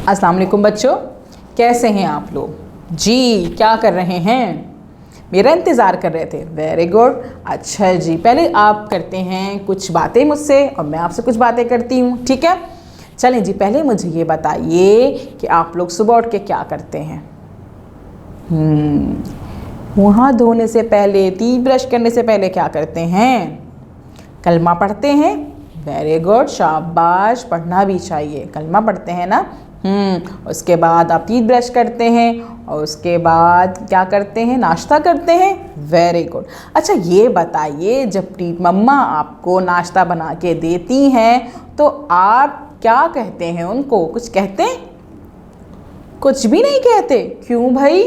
अस्सलाम वालेकुम बच्चों, कैसे हैं आप लोग? जी, क्या कर रहे हैं? मेरा इंतज़ार कर रहे थे। Very good. अच्छा जी, पहले आप करते हैं कुछ बातें मुझसे और मैं आपसे कुछ बातें करती हूँ, ठीक है? चलें जी, पहले मुझे ये बताइए कि आप लोग सुबह उठ के क्या करते हैं? मुँह हाथ धोने से पहले, टीथ ब्रश करने से पहले क्या करते हैं? कलमा पढ़ते हैं। वेरी गुड, शाबाश, पढ़ना भी चाहिए। कलमा पढ़ते हैं ना। उसके बाद आप टीथ ब्रश करते हैं और उसके बाद क्या करते हैं? नाश्ता करते हैं। Very good. अच्छा ये बताइए, जब मम्मा आपको नाश्ता बना के देती हैं तो आप क्या कहते हैं उनको? कुछ कहते हैं? कुछ भी नहीं कहते? क्यों भाई?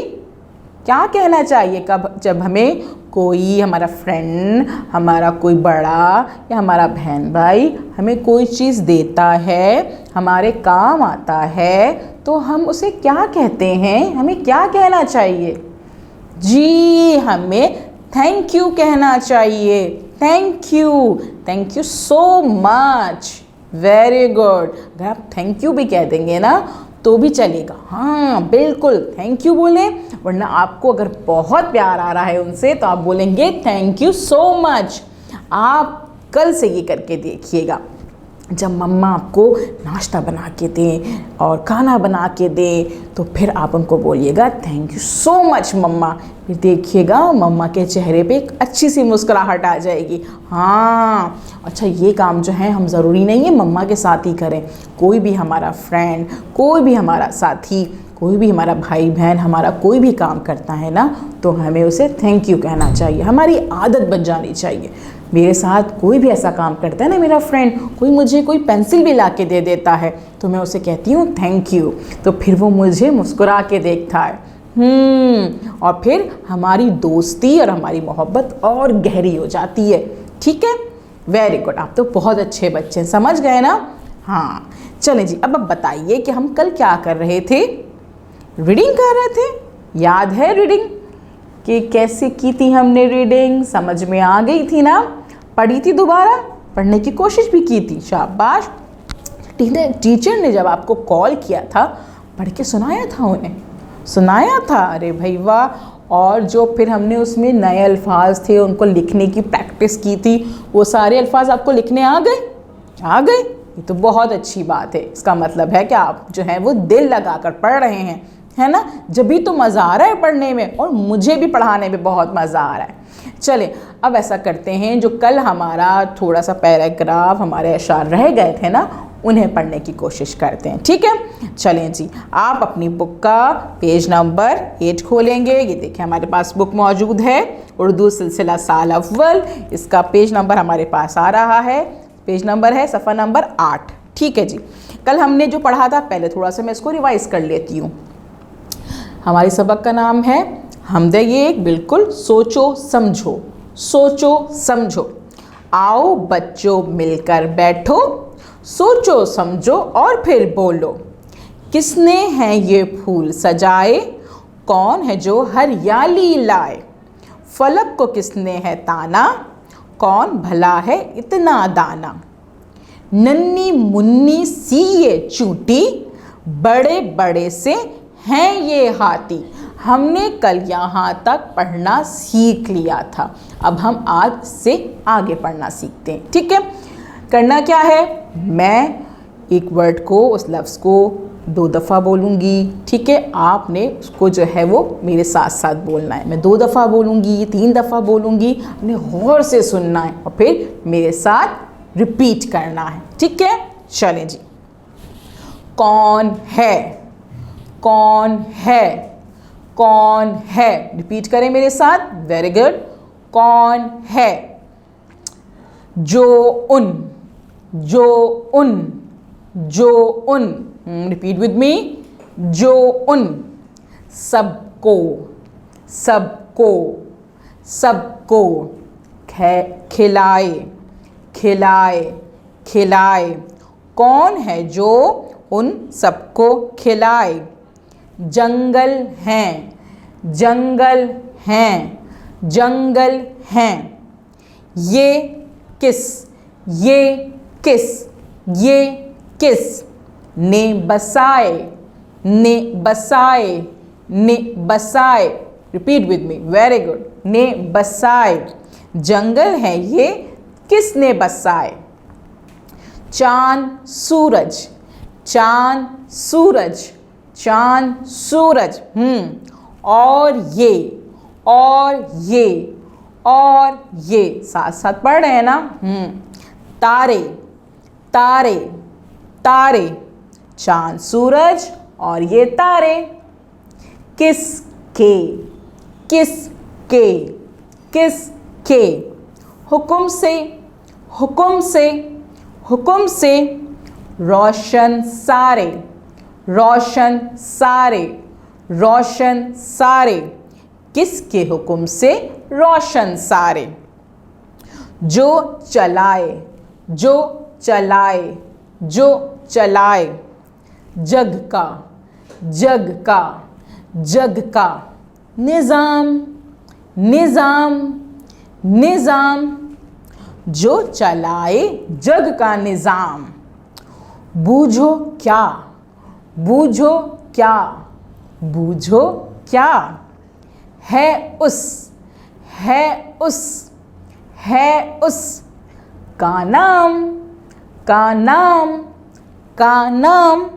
क्या कहना चाहिए कब जब हमें कोई, हमारा फ्रेंड, हमारा कोई बड़ा या हमारा बहन भाई हमें कोई चीज़ देता है, हमारे काम आता है, तो हम उसे क्या कहते हैं? हमें क्या कहना चाहिए? जी, हमें थैंक यू कहना चाहिए। Thank you so much. Very good. अगर आप थैंक यू भी कह देंगे ना तो भी चलेगा। हाँ बिल्कुल, थैंक यू बोलें, वरना आपको अगर बहुत प्यार आ रहा है उनसे तो आप बोलेंगे थैंक यू सो मच। आप कल से ये करके देखिएगा, जब मम्मा आपको नाश्ता बना के दें और खाना बना के दें तो फिर आप उनको बोलिएगा थैंक यू सो मच मम्मा। फिर देखिएगा मम्मा के चेहरे पे एक अच्छी सी मुस्कुराहट आ जाएगी। हाँ अच्छा, ये काम जो है हम ज़रूरी नहीं है मम्मा के साथ ही करें। कोई भी हमारा फ्रेंड, कोई भी हमारा साथी, कोई भी हमारा भाई बहन हमारा कोई भी काम करता है ना तो हमें उसे थैंक यू कहना चाहिए। हमारी आदत बन जानी चाहिए। मेरे साथ कोई भी ऐसा काम करता है ना, मेरा फ्रेंड, कोई मुझे कोई पेंसिल भी ला के दे देता है तो मैं उसे कहती हूँ थैंक यू, तो फिर वो मुझे मुस्कुरा के देखता है। और फिर हमारी दोस्ती और हमारी मोहब्बत और गहरी हो जाती है। ठीक है, वेरी गुड। आप तो बहुत अच्छे बच्चे, समझ गए ना? हाँ चलें जी, अब बताइए कि हम कल क्या कर रहे थे? रीडिंग कर रहे थे। याद है रीडिंग कि कैसे की थी हमने? रीडिंग समझ में आ गई थी ना? पढ़ी थी, दोबारा पढ़ने की कोशिश भी की थी। शाबाश। टीचर ने जब आपको कॉल किया था पढ़ के सुनाया था, उन्हें सुनाया था? अरे भाई वाह। और जो फिर हमने उसमें नए अल्फाज थे उनको लिखने की प्रैक्टिस की थी, वो सारे अल्फाज आपको लिखने आ गए? आ गए? ये तो बहुत अच्छी बात है। इसका मतलब है कि आप जो है वो दिल लगाकर पढ़ रहे हैं, है ना? जब भी तो मज़ा आ रहा है पढ़ने में और मुझे भी पढ़ाने में बहुत मज़ा आ रहा है। चले अब ऐसा करते हैं, जो कल हमारा थोड़ा सा पैराग्राफ, हमारे अशार रह गए थे ना, उन्हें पढ़ने की कोशिश करते हैं। ठीक है, चलें जी। आप अपनी बुक का पेज नंबर 8 खोलेंगे। ये देखिए हमारे पास बुक मौजूद है, उर्दू सिलसिला साल अव्वल। इसका पेज नंबर हमारे पास आ रहा है। पेज नंबर है सफ़ा नंबर 8। ठीक है जी। कल हमने जो पढ़ा था, पहले थोड़ा सा मैं इसको रिवाइज़ कर लेती हूँ। हमारी सबक का नाम है हमदे ये बिल्कुल सोचो समझो। सोचो समझो। आओ बच्चों मिलकर बैठो, सोचो समझो और फिर बोलो। किसने हैं ये फूल सजाए, कौन है जो हरियाली लाए। फलक को किसने है ताना, कौन भला है इतना दाना। नन्ही मुन्नी सी ये चूटी, बड़े बड़े से हैं ये हाथी। हमने कल यहाँ तक पढ़ना सीख लिया था, अब हम आज से आगे पढ़ना सीखते हैं। ठीक है, करना क्या है? मैं एक वर्ड को, उस लफ्ज़ को 2 दफ़ा बोलूँगी। ठीक है, आपने उसको जो है वो मेरे साथ साथ बोलना है। मैं 2 दफ़ा बोलूँगी, 3 दफ़ा बोलूँगी, आपने गौर से सुनना है और फिर मेरे साथ रिपीट करना है। ठीक है, चलें जी। कौन है, कौन है, कौन है। रिपीट करें मेरे साथ। Very good. कौन है? जो उन, जो उन, जो उन। Repeat with me. जो उन। सबको, सबको, सबको। खिलाए, खिलाए, खिलाए। कौन है जो उन सबको खिलाए। जंगल हैं, जंगल हैं, जंगल हैं। ये किस, ये किस, ये किस ने बसाए, ने बसाए, ने बसाए, repeat with me, very good, ने बसाए। जंगल है ये किसने बसाए? चांद सूरज, चांद सूरज, चांद सूरज। और ये, और ये, और ये, साथ साथ पढ़ रहे हैं ना। तारे, तारे, तारे, चांद सूरज और ये तारे। किसके, किसके, किसके? हुक्म से, हुक्म से, हुक्म से। रोशन सारे, रोशन सारे, रोशन सारे। किसके हुक्म से? रोशन सारे। जो चलाए, जो चलाए, जो चलाए। जग का, जग का, जग का। निज़ाम, निज़ाम, निज़ाम। जो चलाए जग का निज़ाम। बूझो क्या, बूझो क्या, बूझो क्या? है उस, है उस, है उस का नाम, का नाम, का नाम।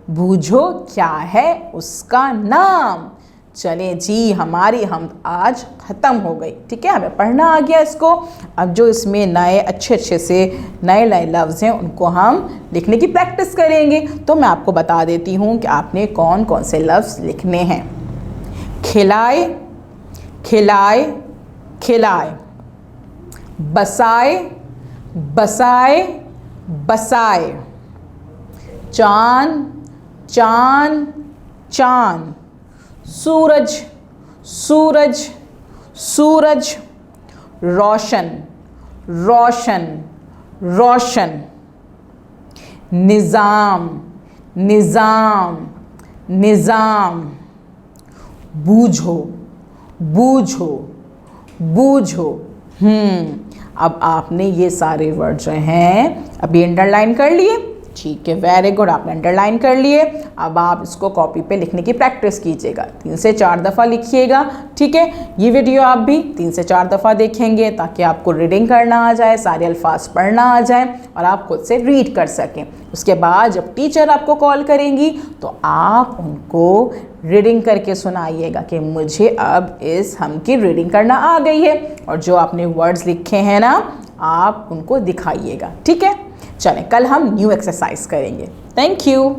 बूझो क्या है उसका नाम। चले जी, हमारी हम आज ख़त्म हो गई। ठीक है, हमें पढ़ना आ गया इसको। अब जो इसमें नए अच्छे अच्छे से नए नए लफ्ज़ हैं उनको हम लिखने की प्रैक्टिस करेंगे। तो मैं आपको बता देती हूँ कि आपने कौन कौन से लफ्ज़ लिखने हैं। खिलाए, खिलाए, खिलाए। बसाए, बसाए, बसाए। चांद, चांद, चांद। सूरज, सूरज, सूरज। रोशन, रोशन, रोशन। निज़ाम, निज़ाम, निज़ाम। बूझो, बूझो, बूझो। अब आपने ये सारे वर्ड जो हैं अभी अंडरलाइन कर लिए। ठीक है, वेरी गुड, आपने अंडरलाइन कर लिए। अब आप इसको कॉपी पे लिखने की प्रैक्टिस कीजिएगा। 3 से 4 दफ़ा लिखिएगा। ठीक है, ये वीडियो आप भी 3 से 4 दफ़ा देखेंगे ताकि आपको रीडिंग करना आ जाए, सारे अल्फाज पढ़ना आ जाए और आप खुद से रीड कर सकें। उसके बाद जब टीचर आपको कॉल करेंगी तो आप उनको रीडिंग करके सुनाइएगा कि मुझे अब इस हम की रीडिंग करना आ गई है, और जो आपने वर्ड्स लिखे हैं ना आप उनको दिखाइएगा। ठीक है, चलें कल हम न्यू एक्सरसाइज करेंगे। Thank you.